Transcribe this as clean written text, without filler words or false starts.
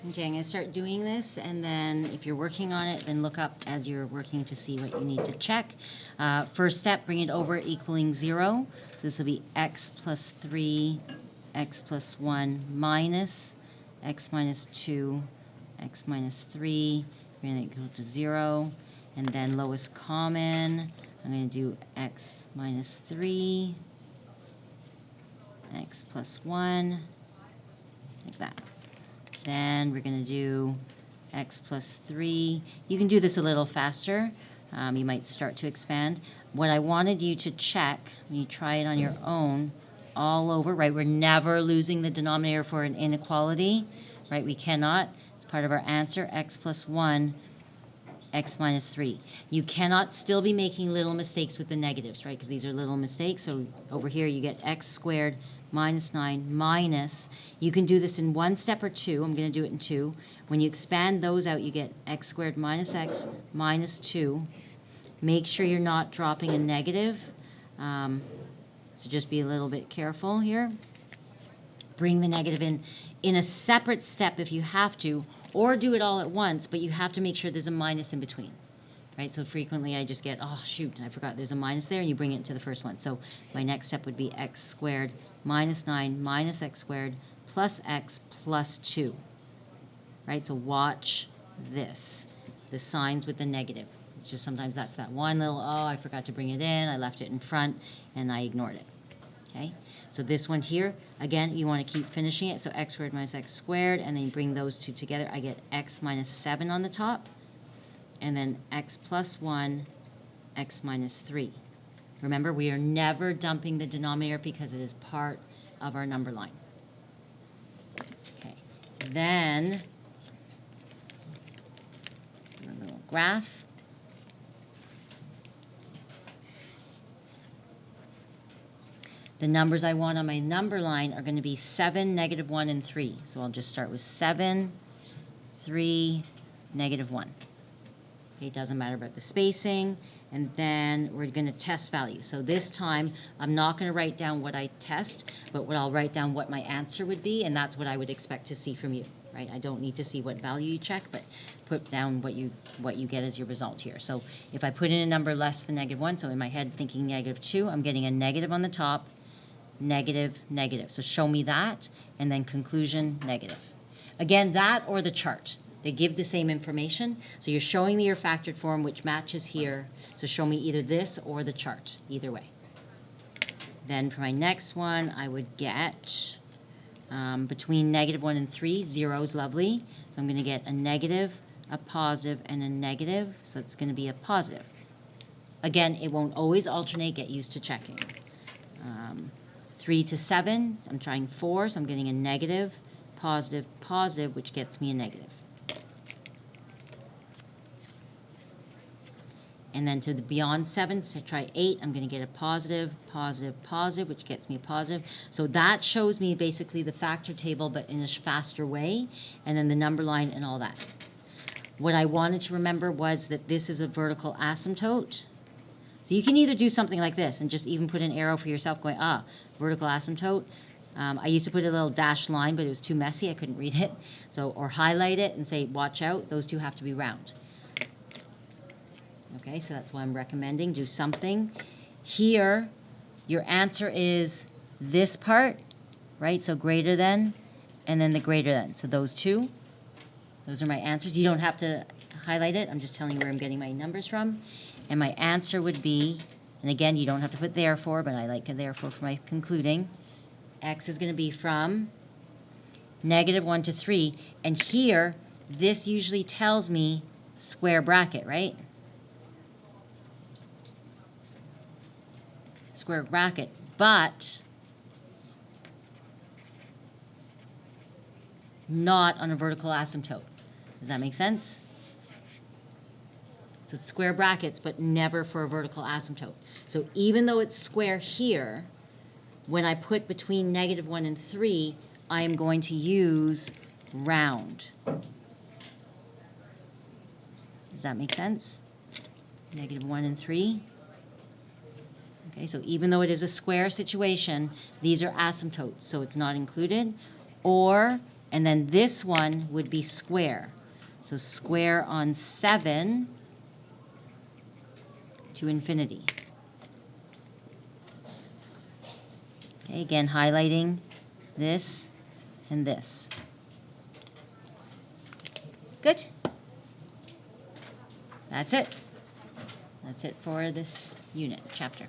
Okay, I'm going to start doing this, and then if you're working on it, then look up as you're working to see what you need to check. First step, bring it over equaling 0. So this will be x plus 3, x plus 1 minus x minus 2, x minus 3. We're going to go to 0. And then lowest common, I'm going to do x minus 3, x plus 1, like that. Then we're going to do x plus 3. You can do this a little faster. You might start to expand. What I wanted you to check when you try it on your own, all over, right? We're never losing the denominator for an inequality, right? We cannot. It's part of our answer, x plus 1, x minus 3. You cannot still be making little mistakes with the negatives, right? Because these are little mistakes. So over here you get x squared minus 9 minus, you can do this in one step or two. I'm going to do it in two. When you expand those out, you get x squared minus x minus 2. Make sure you're not dropping a negative. So just be a little bit careful here. Bring the negative in a separate step if you have to, or do it all at once, but you have to make sure there's a minus in between. Right, so frequently I just get, oh shoot, I forgot there's a minus there, and you bring it to the first one. So my next step would be x squared minus 9 minus x squared plus x plus 2. Right, so watch this. The signs with the negative. It's just sometimes that's that one little, oh, I forgot to bring it in, I left it in front, and I ignored it. Okay, so this one here, again, you want to keep finishing it. So x squared minus x squared, and then you bring those two together. I get x minus 7 on the top. And then x plus 1, x minus 3. Remember, we are never dumping the denominator because it is part of our number line. Okay, then a little graph. The numbers I want on my number line are going to be 7, negative 1, and 3. So I'll just start with 7, 3, negative 1. Okay, it doesn't matter about the spacing. And then we're going to test value. So this time, I'm not going to write down what I test, but what I'll write down what my answer would be, and that's what I would expect to see from you. Right? I don't need to see what value you check, but put down what you get as your result here. So if I put in a number less than negative 1, so in my head thinking negative 2, I'm getting a negative on the top, negative, negative. So show me that, and then conclusion, negative. Again, that or the chart. They give the same information. So you're showing me your factored form, which matches here. So show me either this or the chart, either way. Then for my next one, I would get between negative 1 and 3, 0 is lovely. So I'm going to get a negative, a positive, and a negative. So it's going to be a positive. Again, it won't always alternate. Get used to checking. 3 to 7, I'm trying 4, so I'm getting a negative, positive, positive, which gets me a negative. And then to the beyond 7, so try 8, I'm going to get a positive, positive, positive, which gets me a positive. So that shows me basically the factor table, but in a faster way, and then the number line and all that. What I wanted to remember was that this is a vertical asymptote. So you can either do something like this and just even put an arrow for yourself going, vertical asymptote. I used to put a little dashed line, but it was too messy. I couldn't read it. So, or highlight it and say, watch out. Those two have to be round. Okay, so that's why I'm recommending do something. Here, your answer is this part, right? So greater than, and then the greater than. So those two, those are my answers. You don't have to highlight it. I'm just telling you where I'm getting my numbers from. And my answer would be, and again, you don't have to put therefore, but I like a therefore for my concluding. X is going to be from negative 1 to 3. And here, this usually tells me square bracket, right? Square bracket, but not on a vertical asymptote. Does that make sense? So it's square brackets, but never for a vertical asymptote. So even though it's square here, when I put between negative 1 and 3, I am going to use round. Does that make sense? Negative 1 and 3. Okay, so even though it is a square situation, these are asymptotes, so it's not included. Or, And then this one would be square. So square on 7 to infinity. Okay, again, highlighting this and this. Good. That's it. That's it for this unit, chapter.